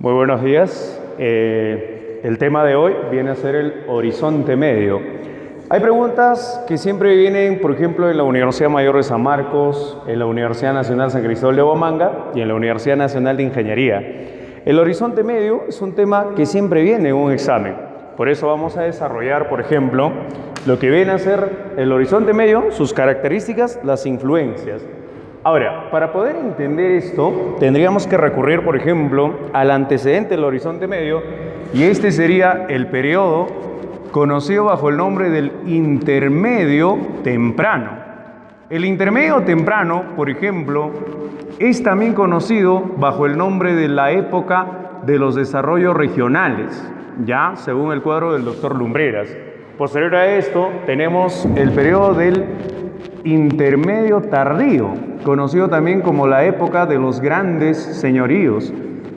Muy buenos días. El tema de hoy viene a ser el horizonte medio. Hay preguntas que siempre vienen, por ejemplo, en la Universidad Mayor de San Marcos, en la Universidad Nacional San Cristóbal de Huamanga y en la Universidad Nacional de Ingeniería. El horizonte medio es un tema que siempre viene en un examen. Por eso vamos a desarrollar, por ejemplo, lo que viene a ser el horizonte medio, sus características, las influencias. Ahora, para poder entender esto, tendríamos que recurrir, por ejemplo, al antecedente del horizonte medio, y este sería el periodo conocido bajo el nombre del intermedio temprano. El intermedio temprano, por ejemplo, es también conocido bajo el nombre de la época de los desarrollos regionales, ya según el cuadro del doctor Lumbreras. Posterior a esto, tenemos el periodo del intermedio tardío, conocido también como la época de los grandes señoríos.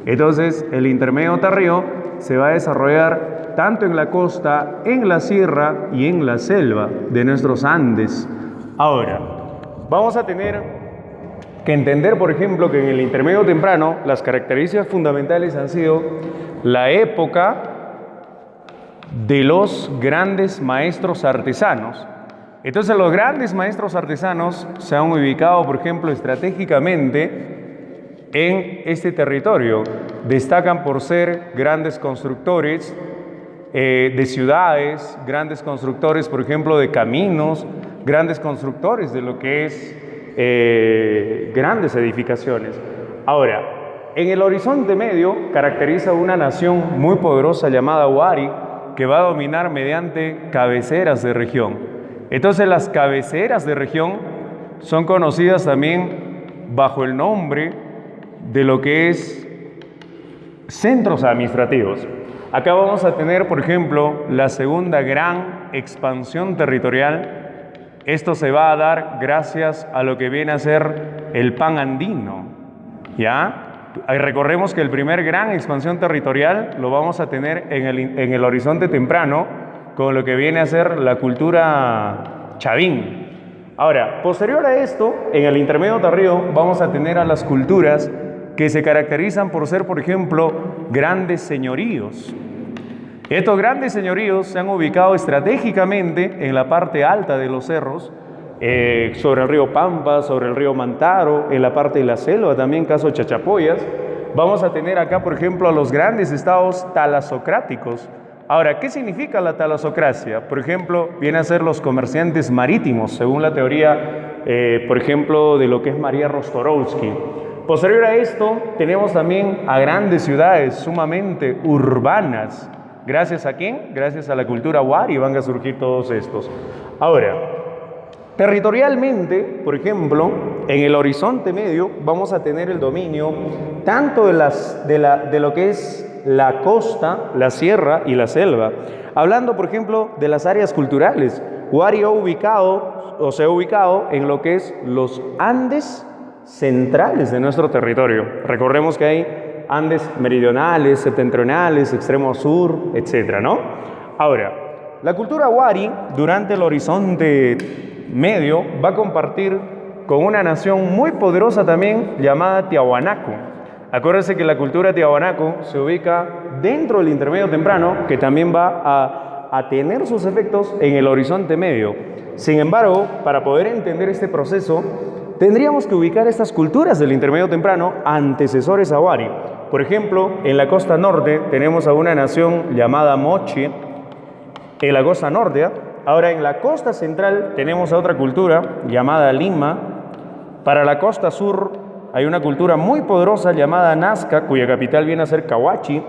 Entonces, el intermedio tardío se va a desarrollar tanto en la costa, en la sierra y en la selva de nuestros Andes. Ahora, vamos a tener que entender, por ejemplo, que en el intermedio temprano las características fundamentales han sido la época de los grandes maestros artesanos. Entonces los grandes maestros artesanos se han ubicado, por ejemplo, estratégicamente en este territorio. Destacan por ser grandes constructores de ciudades, grandes constructores, por ejemplo, de caminos, grandes constructores de lo que es grandes edificaciones. Ahora, en el horizonte medio caracteriza una nación muy poderosa llamada Huari, que va a dominar mediante cabeceras de región. Entonces las cabeceras de región son conocidas también bajo el nombre de lo que es centros administrativos. Acá vamos a tener, por ejemplo, la segunda gran expansión territorial. Esto se va a dar gracias a lo que viene a ser el pan andino, ¿ya? Recordemos que el primer gran expansión territorial lo vamos a tener en el horizonte temprano, con lo que viene a ser la cultura chavín. Ahora, posterior a esto, en el intermedio tardío vamos a tener a las culturas que se caracterizan por ser, por ejemplo, grandes señoríos. Estos grandes señoríos se han ubicado estratégicamente en la parte alta de los cerros, sobre el río Pampa, sobre el río Mantaro, en la parte de la selva también, caso Chachapoyas. Vamos a tener acá, por ejemplo, a los grandes estados talasocráticos. Ahora, ¿qué significa la talasocracia? Por ejemplo, viene a ser los comerciantes marítimos, según la teoría, por ejemplo, de lo que es María Rostorowski. Posterior a esto, tenemos también a grandes ciudades sumamente urbanas. ¿Gracias a quién? Gracias a la cultura Huari van a surgir todos estos. Ahora, territorialmente, por ejemplo, en el horizonte medio vamos a tener el dominio tanto de lo que es la costa, la sierra y la selva. Hablando, por ejemplo, de las áreas culturales, Huari se ha ubicado en lo que es los Andes centrales de nuestro territorio. Recordemos que hay Andes meridionales, septentrionales, extremo sur, etcétera, ¿no? Ahora, la cultura Huari durante el horizonte medio va a compartir con una nación muy poderosa también llamada Tiahuanaco. Acuérdense que la cultura Tiahuanaco se ubica dentro del intermedio temprano, que también va a tener sus efectos en el horizonte medio. Sin embargo, para poder entender este proceso, tendríamos que ubicar estas culturas del intermedio temprano antecesores a Huari. Por ejemplo, en la costa norte tenemos a una nación llamada Moche, en la costa norte. Ahora, en la costa central tenemos a otra cultura llamada Lima. Para la costa sur hay una cultura muy poderosa llamada Nazca, cuya capital viene a ser Cahuachi.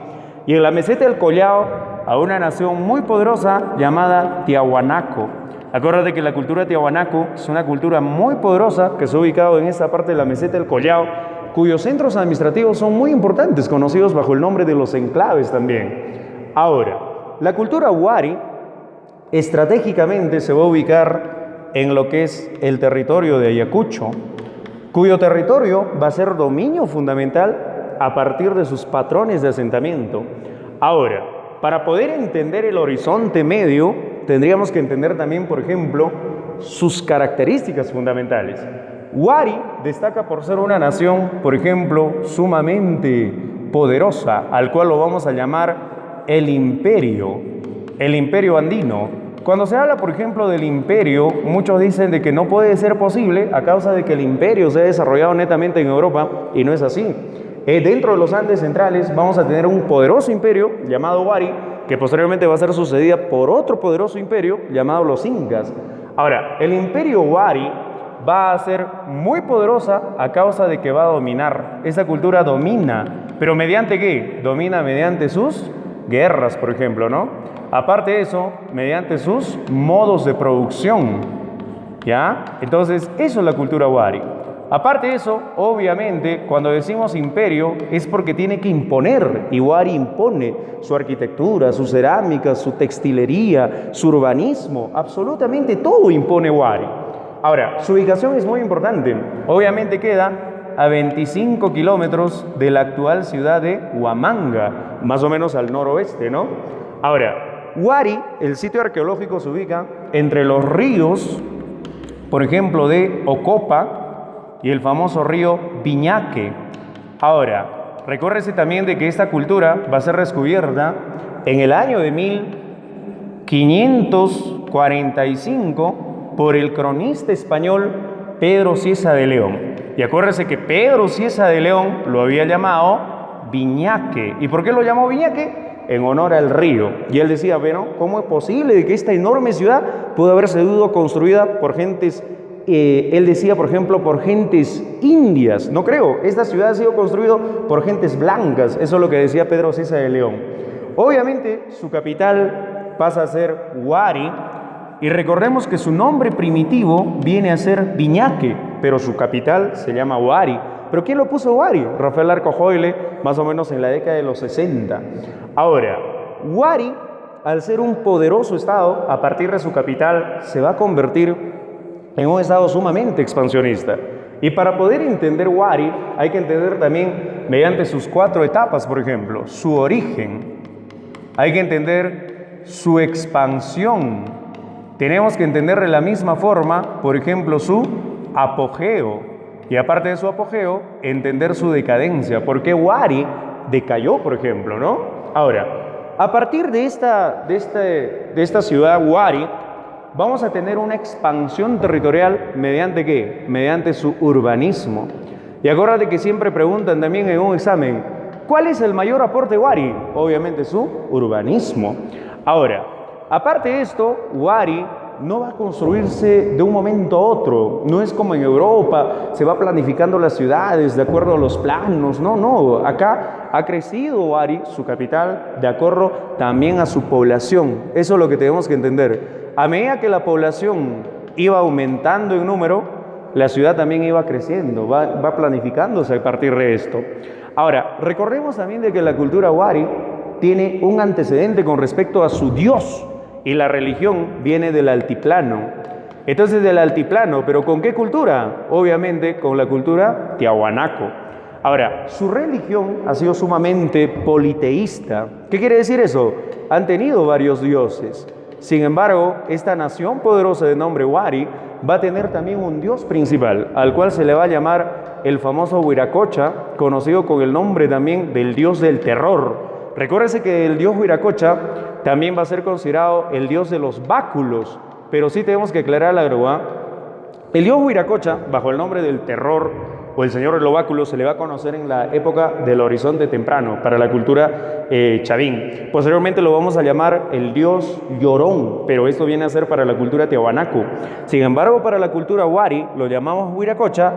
Y en la meseta del Collao, a una nación muy poderosa llamada Tiahuanaco. Acuérdate que la cultura Tiahuanaco es una cultura muy poderosa que se ha ubicado en esta parte de la meseta del Collao, cuyos centros administrativos son muy importantes, conocidos bajo el nombre de los enclaves también. Ahora, la cultura Huari estratégicamente se va a ubicar en lo que es el territorio de Ayacucho, cuyo territorio va a ser dominio fundamental a partir de sus patrones de asentamiento. Ahora, para poder entender el horizonte medio, tendríamos que entender también, por ejemplo, sus características fundamentales. Huari destaca por ser una nación, por ejemplo, sumamente poderosa, al cual lo vamos a llamar el imperio andino. Cuando se habla, por ejemplo, del imperio, muchos dicen de que no puede ser posible a causa de que el imperio se ha desarrollado netamente en Europa, y no es así. Dentro de los Andes centrales vamos a tener un poderoso imperio llamado Wari, que posteriormente va a ser sucedida por otro poderoso imperio llamado los Incas. Ahora, el imperio Wari va a ser muy poderosa a causa de que va a dominar. Esa cultura domina, pero ¿mediante qué? Domina mediante sus guerras, por ejemplo, ¿no? Aparte de eso, mediante sus modos de producción, ¿ya? Entonces, eso es la cultura Wari. Aparte de eso, obviamente, cuando decimos imperio, es porque tiene que imponer, y Wari impone su arquitectura, su cerámica, su textilería, su urbanismo, absolutamente todo impone Wari. Ahora, su ubicación es muy importante. Obviamente queda a 25 kilómetros de la actual ciudad de Huamanga, más o menos al noroeste, ¿no? Ahora, Wari, el sitio arqueológico, se ubica entre los ríos, por ejemplo, de Ocopa y el famoso río Viñaque. Ahora, recuérdese también de que esta cultura va a ser descubierta en el año de 1545 por el cronista español Pedro Cieza de León. Y acuérdese que Pedro Cieza de León lo había llamado Viñaque. ¿Y por qué lo llamó Viñaque? En honor al río. Y él decía, bueno, ¿cómo es posible de que esta enorme ciudad pudo haber sido construida por gentes, él decía, por ejemplo, por gentes indias? No creo, esta ciudad ha sido construida por gentes blancas. Eso es lo que decía Pedro Cieza de León. Obviamente, su capital pasa a ser Wari, y recordemos que su nombre primitivo viene a ser Viñaque, pero su capital se llama Wari. ¿Pero quién lo puso Wari? Rafael Arcojoyle, más o menos en la década de los 60. Ahora, Wari, al ser un poderoso estado, a partir de su capital, se va a convertir en un estado sumamente expansionista. Y para poder entender Wari, hay que entender también mediante sus 4 etapas, por ejemplo, su origen. Hay que entender su expansión. Tenemos que entender de la misma forma, por ejemplo, su apogeo. Y aparte de su apogeo, entender su decadencia. ¿Por qué Wari decayó, por ejemplo, no? Ahora, a partir de esta ciudad Wari, vamos a tener una expansión territorial mediante ¿qué? Mediante su urbanismo. Y acuérdate que siempre preguntan también en un examen, ¿cuál es el mayor aporte de Wari? Obviamente su urbanismo. Ahora, aparte de esto, Wari no va a construirse de un momento a otro. No es como en Europa, se va planificando las ciudades de acuerdo a los planos. No. Acá ha crecido Wari, su capital, de acuerdo también a su población. Eso es lo que tenemos que entender. A medida que la población iba aumentando en número, la ciudad también iba creciendo, va planificándose a partir de esto. Ahora, recordemos también de que la cultura Wari tiene un antecedente con respecto a su dios, y la religión viene del altiplano. Entonces, del altiplano, ¿pero con qué cultura? Obviamente con la cultura tiahuanaco. Ahora, su religión ha sido sumamente politeísta. ¿Qué quiere decir eso? Han tenido varios dioses. Sin embargo, esta nación poderosa de nombre Wari va a tener también un dios principal, al cual se le va a llamar el famoso Huiracocha, conocido con el nombre también del dios del terror. Recuérdese que el dios Huiracocha también va a ser considerado el dios de los báculos, pero sí tenemos que aclarar algo, ¿eh? El dios Huiracocha, bajo el nombre del terror o el señor de los báculos, se le va a conocer en la época del horizonte temprano para la cultura chavín. Posteriormente lo vamos a llamar el dios llorón, pero esto viene a ser para la cultura tiahuanaco. Sin embargo, para la cultura Wari lo llamamos Huiracocha,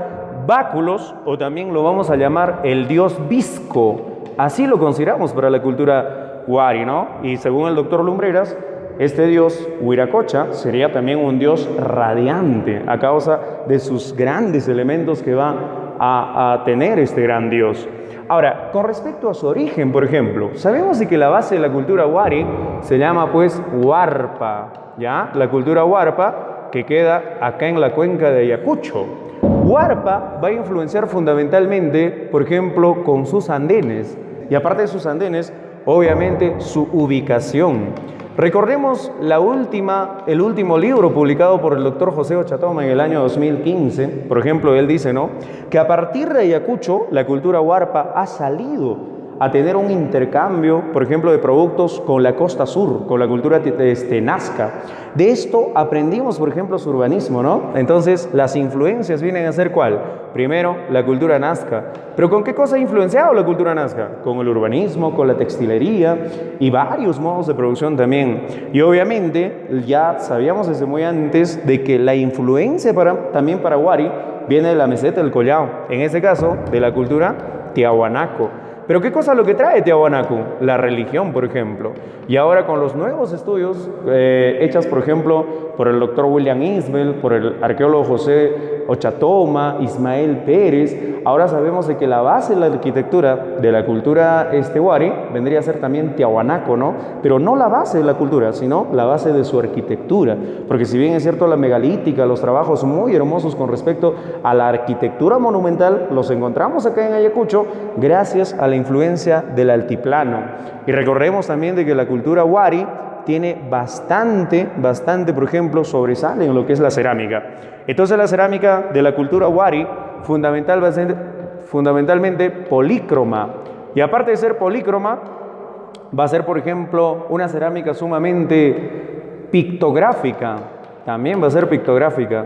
báculos, o también lo vamos a llamar el dios visco. Así lo consideramos para la cultura Wari, ¿no? Y según el doctor Lumbreras, este dios Huiracocha sería también un dios radiante a causa de sus grandes elementos que va a tener este gran dios. Ahora, con respecto a su origen, por ejemplo, sabemos de que la base de la cultura Wari se llama pues Huarpa, ¿ya? La cultura Huarpa que queda acá en la cuenca de Ayacucho. Huarpa va a influenciar fundamentalmente, por ejemplo, con sus andenes. Y aparte de sus andenes, obviamente su ubicación. Recordemos el último libro publicado por el doctor José Ochatoma en el año 2015. Por ejemplo, él dice, ¿no?, que a partir de Ayacucho, la cultura Huarpa ha salido a tener un intercambio, por ejemplo, de productos con la costa sur, con la cultura nazca. De esto aprendimos, por ejemplo, su urbanismo, ¿no? Entonces, las influencias vienen a ser ¿cuál? Primero, la cultura nazca. ¿Pero con qué cosa ha influenciado la cultura nazca? Con el urbanismo, con la textilería y varios modos de producción también. Y obviamente, ya sabíamos desde muy antes de que la influencia también para Wari viene de la meseta del Collao, en este caso, de la cultura tiahuanaco. Pero ¿qué cosa es lo que trae Tiahuanaco? La religión, por ejemplo. Y ahora con los nuevos estudios hechas, por ejemplo, por el doctor William Isbell, por el arqueólogo José Ochatoma, Ismael Pérez, ahora sabemos de que la base de la arquitectura de la cultura Wari vendría a ser también Tiahuanaco, ¿no? Pero no la base de la cultura, sino la base de su arquitectura. Porque si bien es cierto la megalítica, los trabajos muy hermosos con respecto a la arquitectura monumental, los encontramos acá en Ayacucho gracias a la influencia del altiplano. Y recordemos también de que la cultura Wari tiene bastante, por ejemplo, sobresale en lo que es la cerámica. Entonces la cerámica de la cultura Wari fundamentalmente polícroma. Y aparte de ser polícroma, va a ser, por ejemplo, una cerámica sumamente pictográfica. También va a ser pictográfica.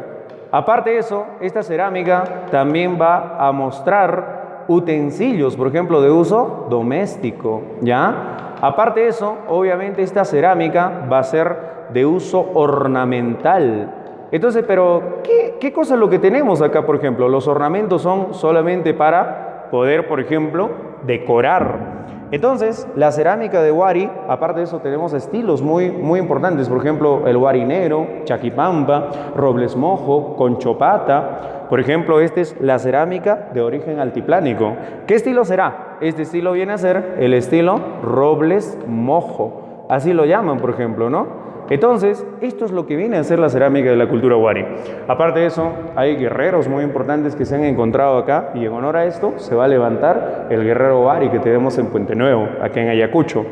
Aparte de eso, esta cerámica también va a mostrar utensilios, por ejemplo, de uso doméstico, ¿ya? Aparte de eso, obviamente esta cerámica va a ser de uso ornamental. Entonces, pero ¿qué cosa es lo que tenemos acá, por ejemplo? Los ornamentos son solamente para poder, por ejemplo, decorar. Entonces, la cerámica de Wari, aparte de eso, tenemos estilos muy importantes. Por ejemplo, el Wari negro, Chaquipampa, Robles Mojo, Conchopata. Por ejemplo, esta es la cerámica de origen altiplánico. ¿Qué estilo será? Este estilo viene a ser el estilo Robles Mojo. Así lo llaman, por ejemplo, ¿no? Entonces, esto es lo que viene a ser la cerámica de la cultura Wari. Aparte de eso, hay guerreros muy importantes que se han encontrado acá y en honor a esto se va a levantar el guerrero Wari que tenemos en Puente Nuevo, aquí en Ayacucho.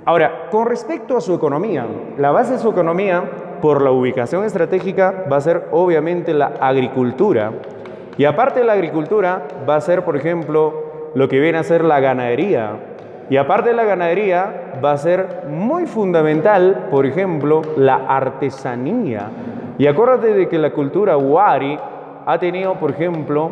Ahora, con respecto a su economía, la base de su economía, por la ubicación estratégica, va a ser obviamente la agricultura. Y aparte de la agricultura, va a ser, por ejemplo, lo que viene a ser la ganadería. Y aparte de la ganadería, va a ser muy fundamental, por ejemplo, la artesanía. Y acuérdate de que la cultura Wari ha tenido, por ejemplo,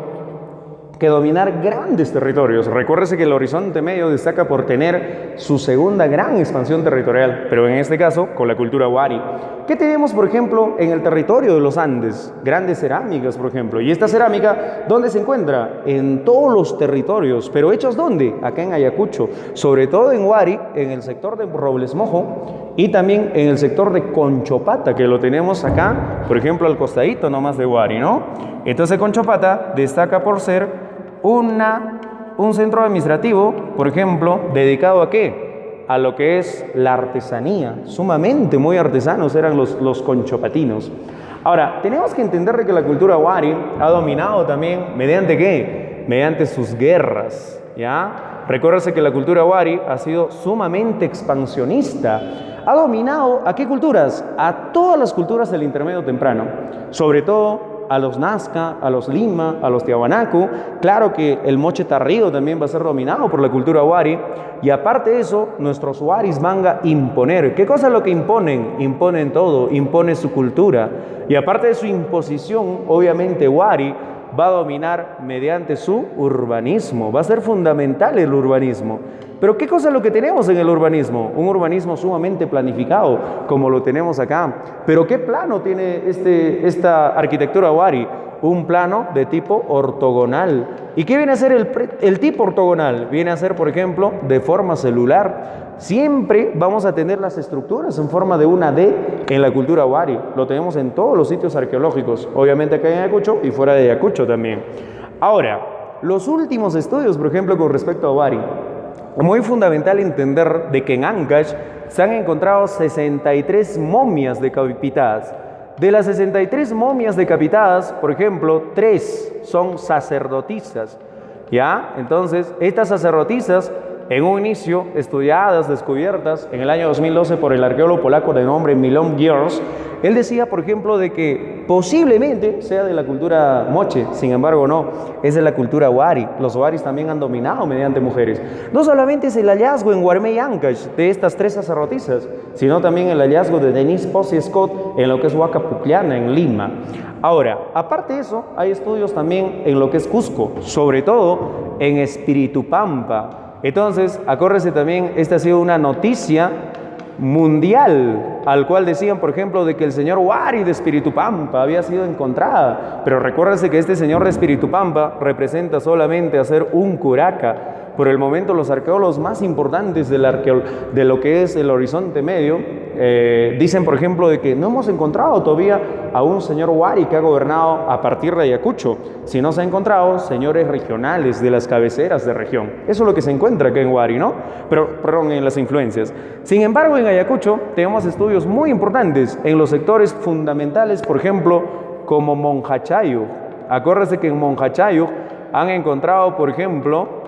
que dominar grandes territorios. Recuérdese que el Horizonte Medio destaca por tener su segunda gran expansión territorial, pero en este caso con la cultura Wari. ¿Qué tenemos, por ejemplo, en el territorio de los Andes? Grandes cerámicas, por ejemplo. ¿Y esta cerámica dónde se encuentra? En todos los territorios. ¿Pero hechos dónde? Acá en Ayacucho. Sobre todo en Wari, en el sector de Robles Mojo y también en el sector de Conchopata, que lo tenemos acá, por ejemplo, al costadito nomás de Wari, ¿no? Entonces Conchopata destaca por ser un centro administrativo, por ejemplo, dedicado ¿a qué? A lo que es la artesanía. Sumamente muy artesanos eran los conchopatinos. Ahora, tenemos que entender que la cultura Wari ha dominado también, ¿mediante qué? Mediante sus guerras, ¿ya? Recuérdese que la cultura Wari ha sido sumamente expansionista. Ha dominado ¿a qué culturas? A todas las culturas del intermedio temprano, sobre todo a los Nazca, a los Lima, a los Tiahuanaco. Claro que el Moche Tarrío también va a ser dominado por la cultura Wari. Y aparte de eso, nuestros Waris van a imponer. ¿Qué cosa es lo que imponen? Imponen todo, imponen su cultura. Y aparte de su imposición, obviamente Wari va a dominar mediante su urbanismo. Va a ser fundamental el urbanismo. Pero ¿qué cosa es lo que tenemos en el urbanismo? Un urbanismo sumamente planificado, como lo tenemos acá. Pero ¿qué plano tiene esta arquitectura Wari? Un plano de tipo ortogonal. ¿Y qué viene a ser el tipo ortogonal? Viene a ser, por ejemplo, de forma celular. Siempre vamos a tener las estructuras en forma de una D en la cultura Wari. Lo tenemos en todos los sitios arqueológicos, obviamente acá en Ayacucho y fuera de Ayacucho también. Ahora, los últimos estudios, por ejemplo, con respecto a Wari, muy fundamental entender de que en Ancash se han encontrado 63 momias decapitadas. De las 63 momias decapitadas, por ejemplo, 3 son sacerdotisas, ¿ya? Entonces, estas sacerdotisas en un inicio estudiadas, descubiertas en el año 2012 por el arqueólogo polaco de nombre Milon Giers. Él decía, por ejemplo, de que posiblemente sea de la cultura moche, sin embargo no, es de la cultura wari. Los waris también han dominado mediante mujeres. No solamente es el hallazgo en Guarmey Ancash de estas 3 sacerdotisas, sino también el hallazgo de Denise Posey Scott en lo que es Huaca Pucllana, en Lima. Ahora, aparte de eso, hay estudios también en lo que es Cusco, sobre todo en Espíritu Pampa. Entonces, acuérdense también, esta ha sido una noticia mundial, al cual decían, por ejemplo, de que el señor Wari de Espíritu Pampa había sido encontrada, pero recuérdense que este señor de Espíritu Pampa representa solamente a ser un curaca. Por el momento, los arqueólogos más importantes de lo que es el Horizonte Medio dicen, por ejemplo, de que no hemos encontrado todavía a un señor Wari que ha gobernado a partir de Ayacucho, sino se han encontrado señores regionales de las cabeceras de región. Eso es lo que se encuentra acá en Wari, ¿no? Perdón, en las influencias. Sin embargo, en Ayacucho tenemos estudios muy importantes en los sectores fundamentales, por ejemplo, como Monjachayuk. Acuérdense que en Monjachayuk han encontrado, por ejemplo,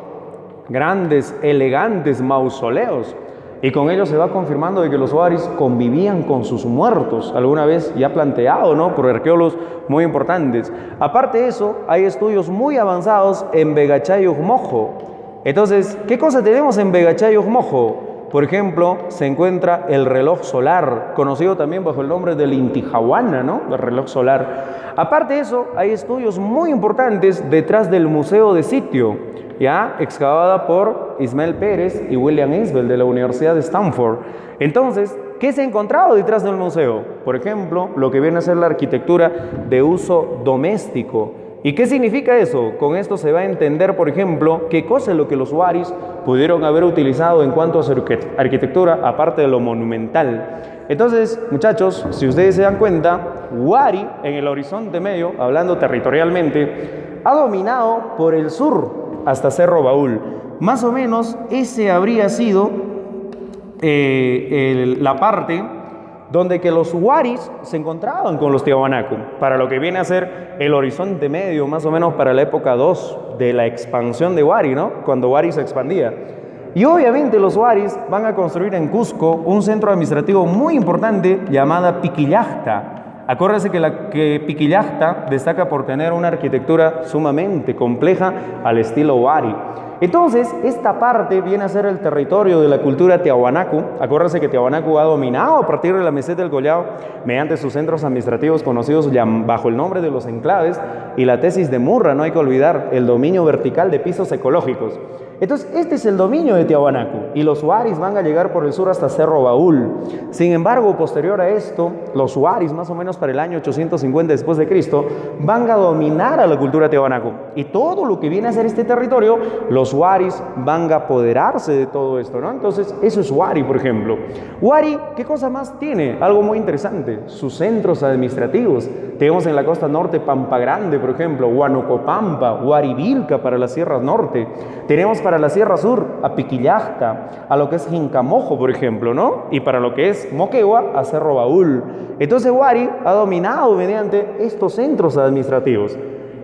grandes, elegantes mausoleos, y con ello se va confirmando de que los waris convivían con sus muertos, alguna vez ya planteado, ¿no?, por arqueólogos muy importantes. Aparte de eso, hay estudios muy avanzados en Vegachayuk Mojo. Entonces, ¿qué cosa tenemos en Vegachayuk Mojo? Por ejemplo, se encuentra el reloj solar, conocido también bajo el nombre del Intihuatana, ¿no?, el reloj solar. Aparte de eso, hay estudios muy importantes detrás del Museo de Sitio, ya excavada por Ismael Pérez y William Isbell de la Universidad de Stanford. Entonces, ¿qué se ha encontrado detrás del museo? Por ejemplo, lo que viene a ser la arquitectura de uso doméstico. ¿Y qué significa eso? Con esto se va a entender, por ejemplo, qué cosa es lo que los waris pudieron haber utilizado en cuanto a su arquitectura, aparte de lo monumental. Entonces, muchachos, si ustedes se dan cuenta, Wari en el Horizonte Medio, hablando territorialmente, ha dominado por el sur hasta Cerro Baúl. Más o menos ese habría sido la parte donde que los waris se encontraban con los Tiahuanaco, para lo que viene a ser el Horizonte Medio, más o menos para la época 2 de la expansión de Wari, ¿no?, cuando Wari se expandía. Y obviamente los waris van a construir en Cusco un centro administrativo muy importante llamada Piquillacta. Acuérdense que Piquillacta destaca por tener una arquitectura sumamente compleja al estilo Wari. Entonces, esta parte viene a ser el territorio de la cultura Tiahuanaco. Acuérdense que Tiahuanaco ha dominado a partir de la meseta del Collao mediante sus centros administrativos conocidos bajo el nombre de los enclaves y la tesis de Murra, no hay que olvidar, el dominio vertical de pisos ecológicos. Entonces, este es el dominio de Tiahuanaco y los waris van a llegar por el sur hasta Cerro Baúl. Sin embargo, posterior a esto, los waris, más o menos para el año 850 después de Cristo, van a dominar a la cultura Tiahuanaco. Y todo lo que viene a ser este territorio, los waris van a apoderarse de todo esto, ¿no? Entonces, eso es Wari, por ejemplo. Wari, ¿qué cosa más tiene? Algo muy interesante, sus centros administrativos. Tenemos en la costa norte Pampa Grande, por ejemplo, Huanocopampa, Huarivilca para la Sierra Norte. Tenemos para la Sierra Sur a Piquillacta, a lo que es Jincamojo, por ejemplo, ¿no? Y para lo que es Moquegua, a Cerro Baúl. Entonces, Wari ha dominado mediante estos centros administrativos.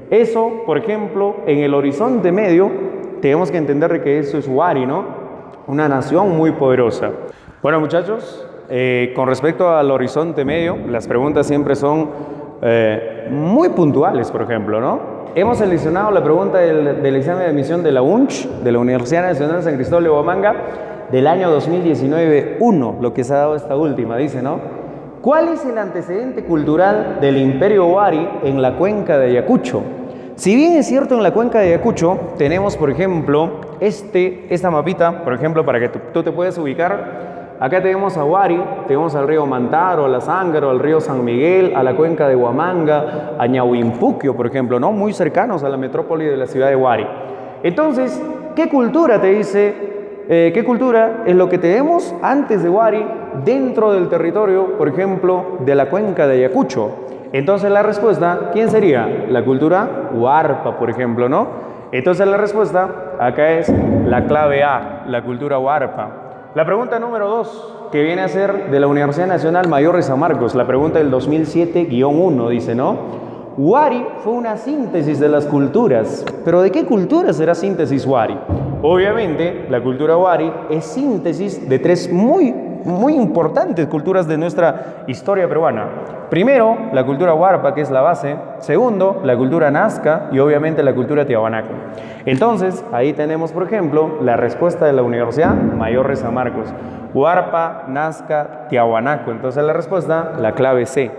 Eso, por ejemplo, en el Horizonte Medio, tenemos que entender que eso es Wari, ¿no?, una nación muy poderosa. Bueno, muchachos, con respecto al Horizonte Medio, las preguntas siempre son muy puntuales, por ejemplo, ¿no? Hemos seleccionado la pregunta del examen de admisión de la UNCH, de la Universidad Nacional de San Cristóbal de Huamanga, del año 2019-1, lo que se ha dado esta última, dice, ¿no? ¿Cuál es el antecedente cultural del Imperio Wari en la cuenca de Ayacucho? Si bien es cierto, en la cuenca de Ayacucho tenemos, por ejemplo, esta mapita, por ejemplo, para que tú te puedas ubicar. Acá tenemos a Wari, tenemos al río Mantaro, a la Zángaro, al río San Miguel, a la cuenca de Huamanga, a Ñahuimpuquio, por ejemplo, ¿no?, muy cercanos a la metrópoli de la ciudad de Wari. Entonces, ¿qué cultura te dice? ¿Qué cultura es lo que tenemos antes de Wari dentro del territorio, por ejemplo, de la cuenca de Ayacucho? Entonces la respuesta, ¿quién sería? La cultura Huarpa, por ejemplo, ¿no? Entonces la respuesta acá es la clave A, la cultura Huarpa. La pregunta número 2, que viene a ser de la Universidad Nacional Mayor de San Marcos, la pregunta del 2007-1, dice, ¿no? Wari fue una síntesis de las culturas. ¿Pero de qué cultura será síntesis Wari? Obviamente, la cultura wari es síntesis de tres muy importantes culturas de nuestra historia peruana. Primero, la cultura huarpa, que es la base. Segundo, la cultura nazca y obviamente la cultura tiahuanaco. Entonces, ahí tenemos, por ejemplo, la respuesta de la Universidad Mayor de San Marcos. Huarpa, nazca, tiahuanaco. Entonces, la respuesta, la clave C.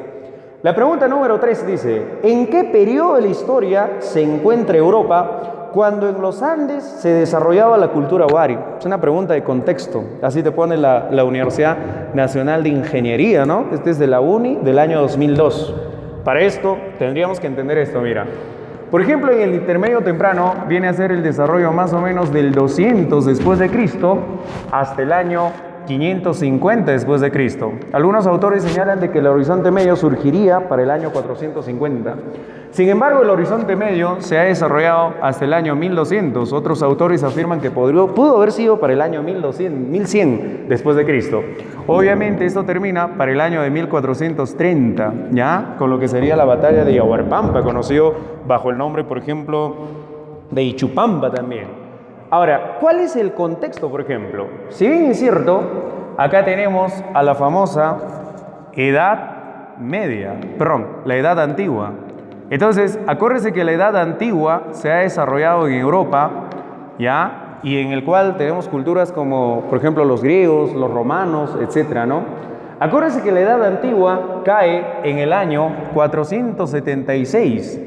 La pregunta número 3 dice, ¿en qué periodo de la historia se encuentra Europa cuando en los Andes se desarrollaba la cultura wari? Es una pregunta de contexto, así te pone la Universidad Nacional de Ingeniería, ¿no? Este es de la UNI del año 2002. Para esto tendríamos que entender esto, mira. Por ejemplo, en el intermedio temprano viene a ser el desarrollo más o menos del 200 después de Cristo hasta el año 550 después de Cristo. Algunos autores señalan de que el horizonte medio surgiría para el año 450. Sin embargo, el horizonte medio se ha desarrollado hasta el año 1200. Otros autores afirman que pudo haber sido para el año 1100 después de Cristo. Obviamente esto termina para el año de 1430, ¿ya? Con lo que sería la batalla de Yahuarpampa, conocido bajo el nombre, por ejemplo, de Ichupampa también. Ahora, ¿cuál es el contexto, por ejemplo? Si bien es cierto, acá tenemos a la famosa Edad Media, perdón, la Edad Antigua. Entonces, acuérdense que la Edad Antigua se ha desarrollado en Europa, ¿ya? Y en el cual tenemos culturas como, por ejemplo, los griegos, los romanos, etcétera, ¿no? Acuérdense que la Edad Antigua cae en el año 476,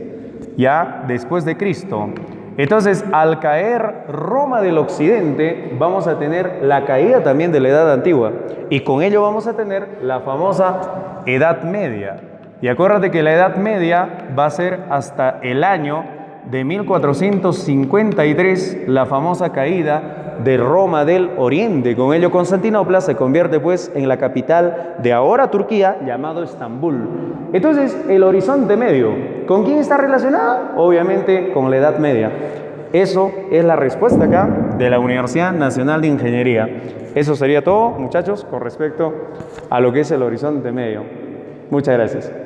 ¿ya? Después de Cristo. Entonces, al caer Roma del Occidente, vamos a tener la caída también de la Edad Antigua. Y con ello vamos a tener la famosa Edad Media. Y acuérdate que la Edad Media va a ser hasta el año de 1453, la famosa caída de Roma del Oriente. Con ello Constantinopla se convierte pues en la capital de ahora Turquía, llamado Estambul. Entonces, el horizonte medio, ¿con quién está relacionado? Obviamente con la Edad Media. Eso es la respuesta acá de la Universidad Nacional de Ingeniería. Eso sería todo, muchachos, con respecto a lo que es el horizonte medio. Muchas gracias.